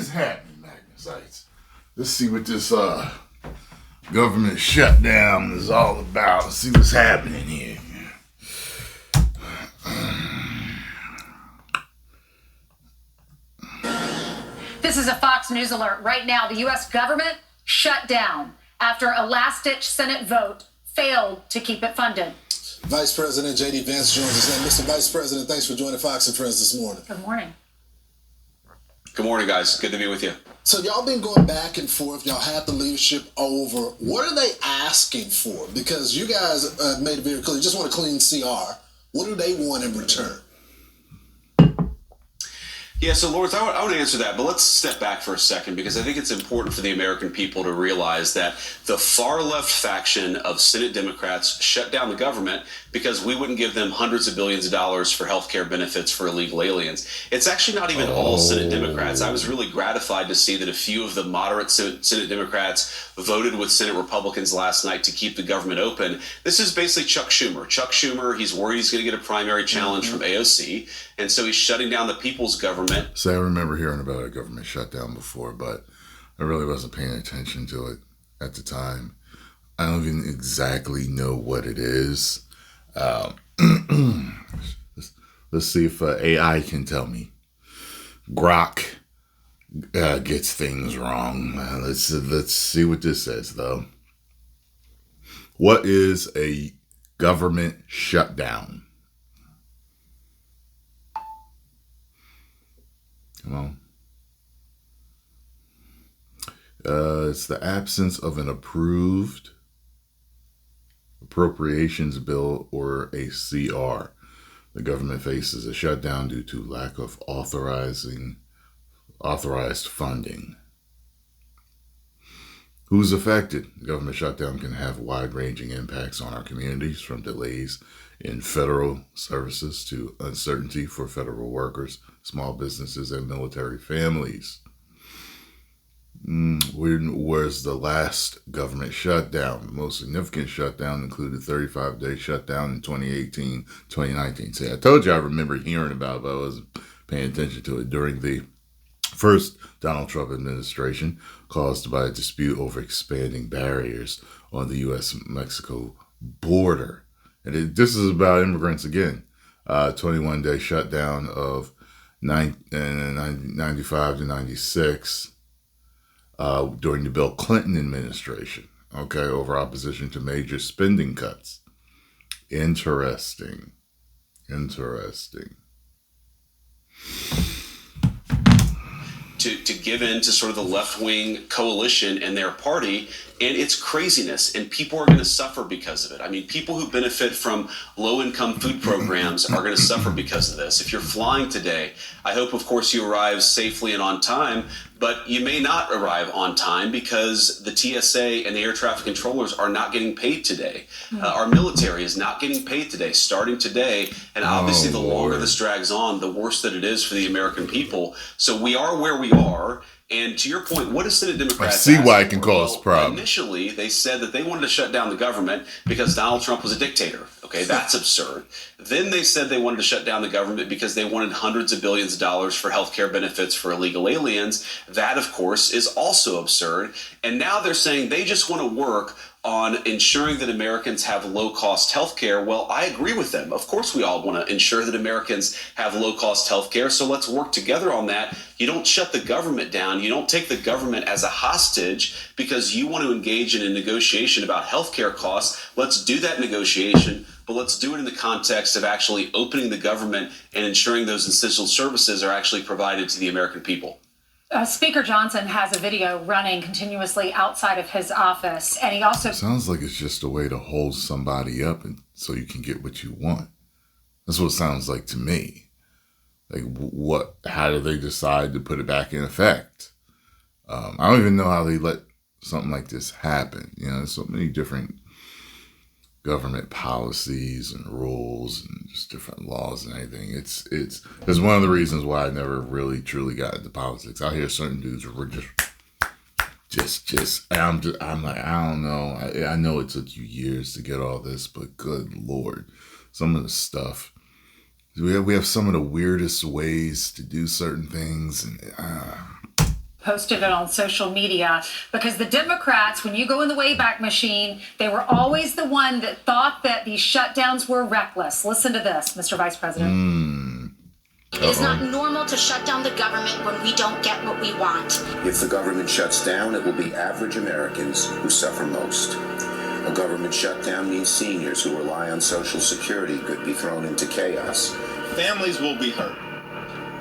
is happening, Magnus? Let's see what this government shutdown is all about. Let's see what's happening here. This is a Fox News alert. Right now, the U.S. government shut down after a last-ditch Senate vote failed to keep it funded. Vice President JD Vance joins us now. Mr. Vice President, thanks for joining Fox and Friends this morning. Good morning. Good morning, guys. Good to be with you. So y'all been going back and forth. Y'all had the leadership over. What are they asking for? Because you guys made it very clear. You just want a clean CR. What do they want in return? Yeah, so Lawrence, I want to answer that, but let's step back for a second because I think it's important for the American people to realize that the far left faction of Senate Democrats shut down the government because we wouldn't give them hundreds of billions of dollars for health care benefits for illegal aliens. It's actually not even all Senate Democrats. I was really gratified to see that a few of the moderate Senate Democrats voted with Senate Republicans last night to keep the government open. This is basically Chuck Schumer. Chuck Schumer, he's worried he's going to get a primary challenge from AOC, and so he's shutting down the people's government. So I remember hearing about a government shutdown before, but I really wasn't paying attention to it at the time. I don't even exactly know what it is. Let's see if AI can tell me. Grok gets things wrong. Let's see what this says, though. What is a government shutdown? Come on. It's the absence of an approved appropriations bill or a CR. The government faces a shutdown due to lack of authorized funding. Who's affected? The government shutdown can have wide-ranging impacts on our communities, from delays in federal services to uncertainty for federal workers, small businesses, and military families. Where's the last government shutdown? The most significant shutdown included 35-day shutdown in 2018, 2019. See, I told you I remember hearing about it, but I wasn't paying attention to it during the first Donald Trump administration, caused by a dispute over expanding barriers on the U.S.-Mexico border. And this is about immigrants again. 21-day shutdown of 95 to 96 during the Bill Clinton administration, okay, over opposition to major spending cuts. Interesting. To give in to sort of the left-wing coalition and their party, and it's craziness, and people are going to suffer because of it. I mean, people who benefit from low-income food programs are going to suffer because of this. If you're flying today, I hope, of course, you arrive safely and on time, but you may not arrive on time because the TSA and the air traffic controllers are not getting paid today. Our military is not getting paid today, starting today, and obviously the longer this drags on, the worse that it is for the American people. So we are where we are. And to your point, what is Senate Democrats? I see why it can cause problems. Initially, they said that they wanted to shut down the government because Donald Trump was a dictator. Okay, that's absurd. Then they said they wanted to shut down the government because they wanted hundreds of billions of dollars for health care benefits for illegal aliens. That, of course, is also absurd. And now they're saying they just want to work on ensuring that Americans have low-cost health care. Well, I agree with them. Of course, we all want to ensure that Americans have low-cost health care, so let's work together on that. You don't shut the government down. You don't take the government as a hostage because you want to engage in a negotiation about health care costs. Let's do that negotiation, but let's do it in the context of actually opening the government and ensuring those essential services are actually provided to the American people. Speaker Johnson has a video running continuously outside of his office, and he also... Sounds like it's just a way to hold somebody up and so you can get what you want. That's what it sounds like to me. Like, how do they decide to put it back in effect? I don't even know how they let something like this happen. You know, there's so many different government policies and rules and just different laws and everything. It's one of the reasons why I never really truly got into politics. I hear certain dudes who were I'm like, I don't know. I know it took you years to get all this, but good Lord, some of the stuff. We have some of the weirdest ways to do certain things, and posted it on social media, because the Democrats, when you go in the Wayback Machine, they were always the one that thought that these shutdowns were reckless. Listen to this, Mr. Vice President. It is not normal to shut down the government when we don't get what we want. If the government shuts down, it will be average Americans who suffer most. A government shutdown means seniors who rely on Social Security could be thrown into chaos. Families will be hurt.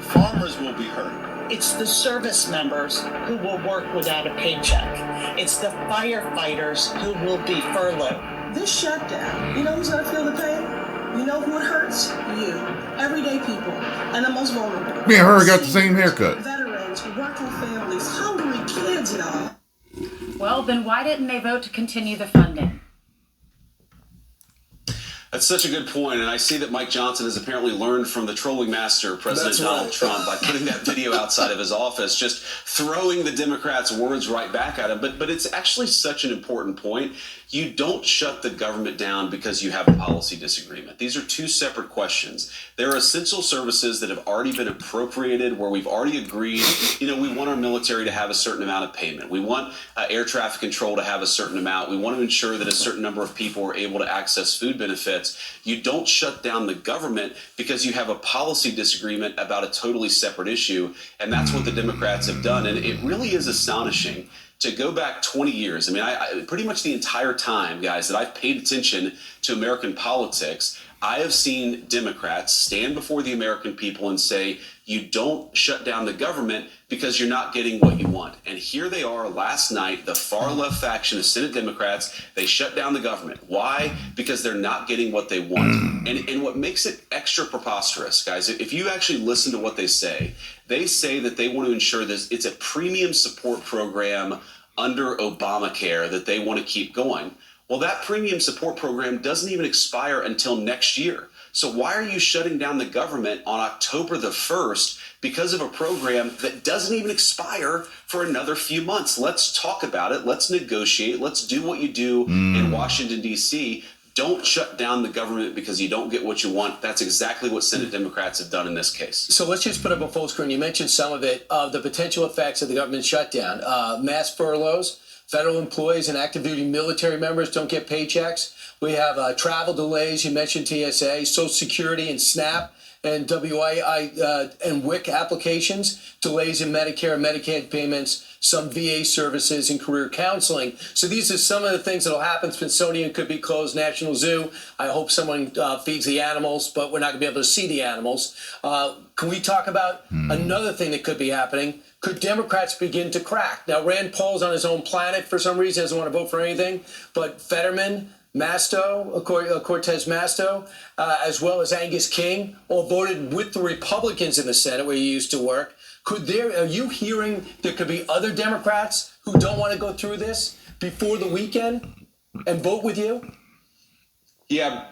Farmers will be hurt. It's the service members who will work without a paycheck. It's the firefighters who will be furloughed. This shutdown, you know who's going to feel the pain? You know who it hurts? You. Everyday people. And the most vulnerable. Me and her got the same haircut. Veterans, working families, hungry kids, y'all. Well, then why didn't they vote to continue the funding? That's such a good point, and I see that Mike Johnson has apparently learned from the trolling master, President Donald Trump, by putting that video outside of his office, just throwing the Democrats' words right back at him. But it's actually such an important point. You don't shut the government down because you have a policy disagreement. These are two separate questions. There are essential services that have already been appropriated, where we've already agreed, we want our military to have a certain amount of payment. We want air traffic control to have a certain amount. We want to ensure that a certain number of people are able to access food benefits. You don't shut down the government because you have a policy disagreement about a totally separate issue. And that's what the Democrats have done. And it really is astonishing to go back 20 years. I mean, I pretty much the entire time, guys, that I've paid attention to American politics, I have seen Democrats stand before the American people and say, you don't shut down the government because you're not getting what you want. And here they are last night, the far left faction of Senate Democrats, they shut down the government. Why? Because they're not getting what they want. And what makes it extra preposterous, guys, if you actually listen to what they say that they want to ensure that it's a premium support program under Obamacare that they want to keep going. Well, that premium support program doesn't even expire until next year. So why are you shutting down the government on October the 1st because of a program that doesn't even expire for another few months? Let's talk about it. Let's negotiate. Let's do what you do in Washington, D.C. Don't shut down the government because you don't get what you want. That's exactly what Senate Democrats have done in this case. So let's just put up a full screen. You mentioned some of it, the potential effects of the government shutdown. Mass furloughs, federal employees and active duty military members don't get paychecks. We have travel delays. You mentioned TSA, Social Security and SNAP and WII and WIC applications, delays in Medicare and Medicaid payments, some VA services and career counseling. So these are some of the things that will happen. Smithsonian could be closed, National Zoo. I hope someone feeds the animals, but we're not going to be able to see the animals. Can we talk about another thing that could be happening? Could Democrats begin to crack? Now, Rand Paul's on his own planet for some reason, doesn't want to vote for anything, but Fetterman, Cortez Masto, as well as Angus King, all voted with the Republicans in the Senate where he used to work. Are you hearing there could be other Democrats who don't want to go through this before the weekend and vote with you? Yeah,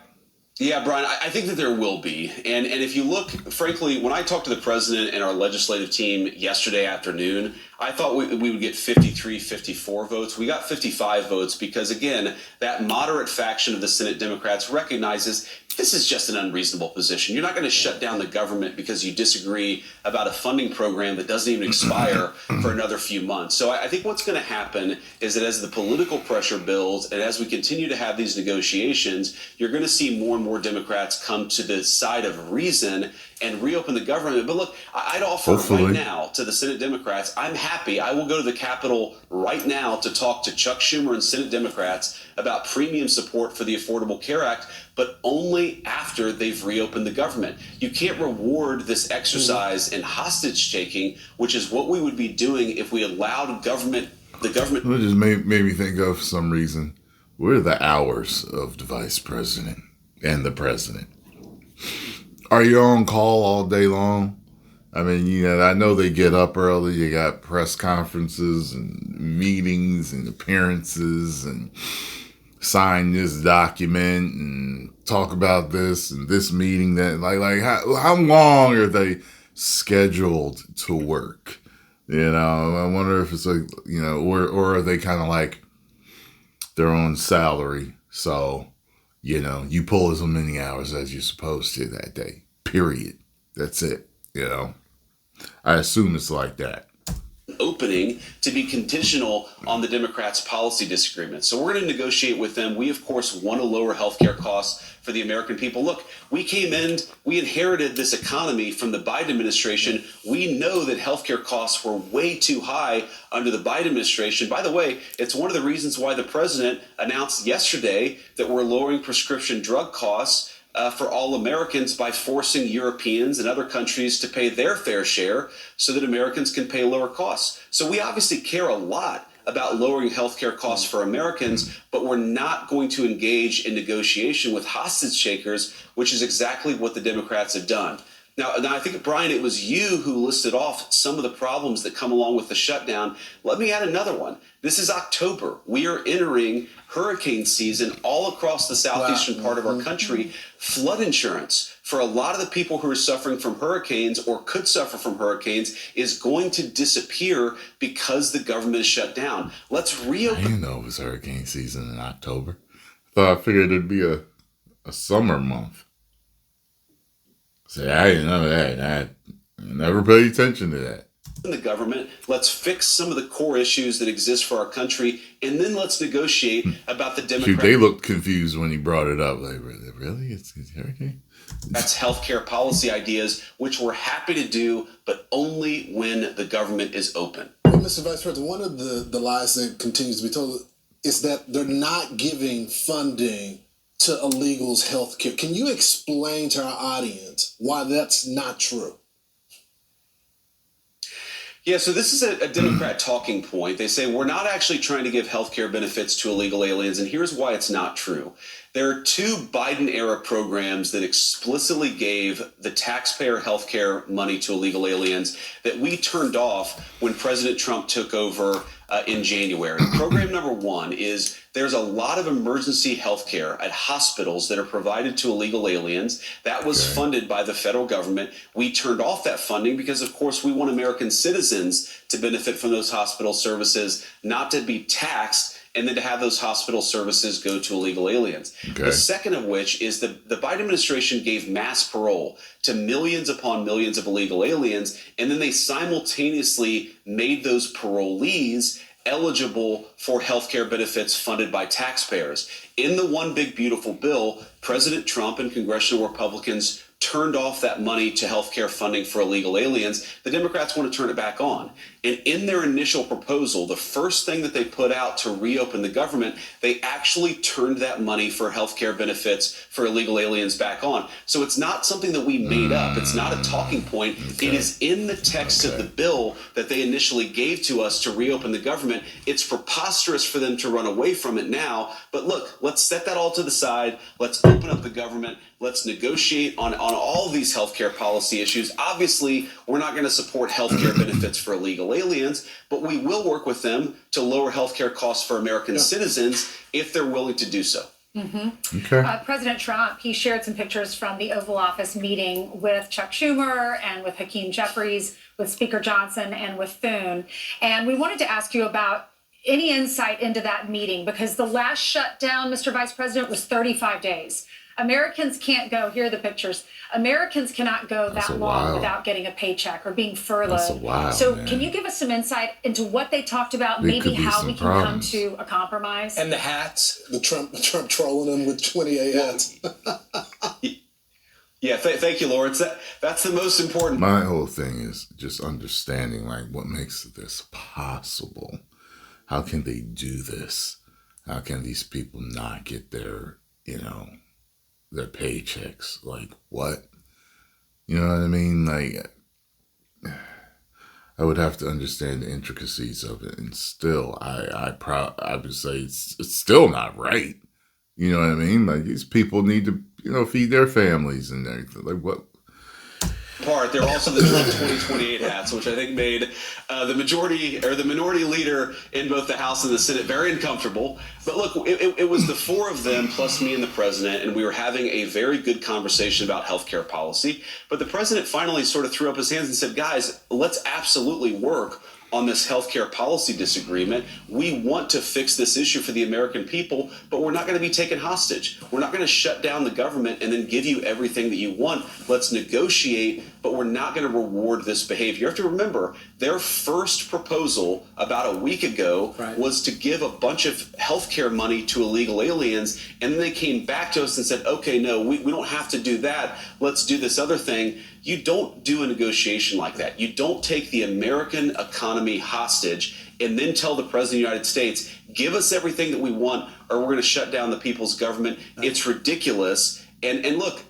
Brian, I think that there will be. And if you look, frankly, when I talked to the president and our legislative team yesterday afternoon, I thought we would get 53, 54 votes. We got 55 votes because, again, that moderate faction of the Senate Democrats recognizes this is just an unreasonable position. You're not going to shut down the government because you disagree about a funding program that doesn't even expire for another few months. So I think what's going to happen is that as the political pressure builds and as we continue to have these negotiations, you're going to see more and more Democrats come to the side of reason and reopen the government. But look, I'd offer right now to the Senate Democrats, I'm happy. I will go to the Capitol right now to talk to Chuck Schumer and Senate Democrats about premium support for the Affordable Care Act, but only after they've reopened the government. You can't reward this exercise in hostage taking, which is what we would be doing if we allowed the government. It just made me think of, for some reason, what are the hours of the vice president and the president? Are you on call all day long? I mean, I know they get up early. You got press conferences and meetings and appearances and sign this document and talk about this and this meeting that. Like how long are they scheduled to work? I wonder if it's like, or are they kind of like their own salary? So, you pull as many hours as you're supposed to that day, period. That's it, I assume it's like that. opening to be conditional on the Democrats' policy disagreements. So we're going to negotiate with them. We, of course, want to lower healthcare costs for the American people. Look, we inherited this economy from the Biden administration. We know that healthcare costs were way too high under the Biden administration. By the way, it's one of the reasons why the president announced yesterday that we're lowering prescription drug costs for all Americans by forcing Europeans and other countries to pay their fair share so that Americans can pay lower costs. So we obviously care a lot about lowering healthcare costs for Americans, but we're not going to engage in negotiation with hostage takers, which is exactly what the Democrats have done. Now, I think, Brian, it was you who listed off some of the problems that come along with the shutdown. Let me add another one. This is October. We are entering hurricane season all across the southeastern part of our country. Flood insurance for a lot of the people who are suffering from hurricanes or could suffer from hurricanes is going to disappear because the government is shut down. Let's reopen. I didn't know it was hurricane season in October. I figured it'd be a summer month. So I didn't know that. I never paid attention to that. The government, let's fix some of the core issues that exist for our country, and then let's negotiate about the Democrats. They looked confused when he brought it up. Like, really? It's hurricane? That's healthcare policy ideas, which we're happy to do, but only when the government is open. Well, Mr. Vice President, one of the lies that continues to be told is that they're not giving funding to illegals' health care. Can you explain to our audience why that's not true? Yeah, so this is a Democrat talking point. They say we're not actually trying to give health care benefits to illegal aliens, and here's why it's not true. There are two Biden-era programs that explicitly gave the taxpayer health care money to illegal aliens that we turned off when President Trump took over in January. Program number one is there's a lot of emergency health care at hospitals that are provided to illegal aliens. That was funded by the federal government. We turned off that funding because, of course, we want American citizens to benefit from those hospital services, not to be taxed and then to have those hospital services go to illegal aliens. Okay. The second of which is the Biden administration gave mass parole to millions upon millions of illegal aliens, and then they simultaneously made those parolees eligible for health care benefits funded by taxpayers. In the One Big Beautiful Bill, President Trump and congressional Republicans turned off that money to health care funding for illegal aliens. The Democrats want to turn it back on. And in their initial proposal, the first thing that they put out to reopen the government, they actually turned that money for health care benefits for illegal aliens back on. So it's not something that we made up. It's not a talking point. Okay. It is in the text of the bill that they initially gave to us to reopen the government. It's preposterous for them to run away from it now. But look, let's set that all to the side. Let's open up the government. Let's negotiate on all these healthcare policy issues. Obviously, we're not going to support healthcare benefits for illegal aliens, but we will work with them to lower healthcare costs for American citizens if they're willing to do so. Mm-hmm. Okay. President Trump, he shared some pictures from the Oval Office meeting with Chuck Schumer and with Hakeem Jeffries, with Speaker Johnson and with Thune. And we wanted to ask you about any insight into that meeting, because the last shutdown, Mr. Vice President, was 35 days. Americans can't go, here are the pictures. Americans cannot go that long without getting a paycheck or being furloughed. So can you give us some insight into what they talked about, maybe how we can come to a compromise? And the hats. The Trump trolling them with 28 hats. Yeah, thank you, Lawrence. That's the most important. My whole thing is just understanding, like, what makes this possible. How can they do this? How can these people not get their, their paychecks? Like, what? You know what I mean? Like, I would have to understand the intricacies of it, and still, I would say it's still not right. You know what I mean? Like, these people need to, feed their families and everything. Like, what? They're also the Trump 2028 hats, which I think made the majority or the minority leader in both the House and the Senate very uncomfortable. But look, it was the four of them plus me and the president, and we were having a very good conversation about healthcare policy. But the president finally sort of threw up his hands and said, guys, let's absolutely work on this healthcare policy disagreement. We want to fix this issue for the American people, but we're not going to be taken hostage. We're not going to shut down the government and then give you everything that you want. Let's negotiate, but we're not going to reward this behavior. You have to remember, their first proposal about a week ago was to give a bunch of healthcare money to illegal aliens, and then they came back to us and said, okay, no, we don't have to do that. Let's do this other thing. You don't do a negotiation like that. You don't take the American economy hostage and then tell the President of the United States, give us everything that we want or we're going to shut down the people's government. It's ridiculous. And look,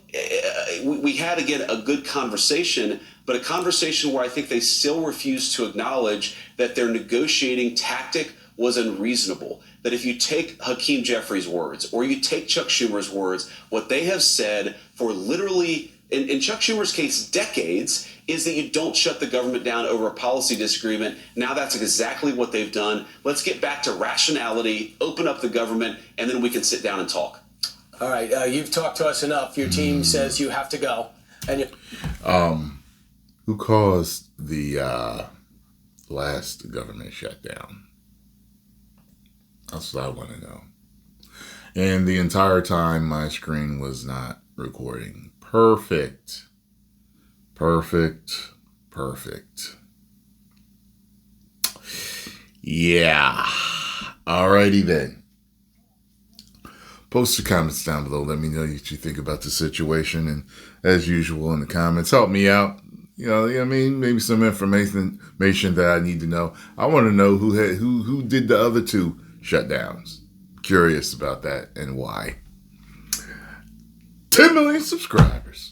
we had, again, a good conversation, but a conversation where I think they still refuse to acknowledge that their negotiating tactic was unreasonable. That if you take Hakeem Jeffries' words or you take Chuck Schumer's words, what they have said for literally, in Chuck Schumer's case, decades, is that you don't shut the government down over a policy disagreement. Now that's exactly what they've done. Let's get back to rationality, open up the government, and then we can sit down and talk. All right, you've talked to us enough. Your team says you have to go. And who caused the last government shutdown? That's what I want to know. And the entire time my screen was not recording. Perfect. Yeah. Alrighty then. Post your comments down below. Let me know what you think about the situation. And as usual in the comments, help me out. You know what I mean? Maybe some information that I need to know. I want to know who did the other two shutdowns. Curious about that and why. 10 million subscribers.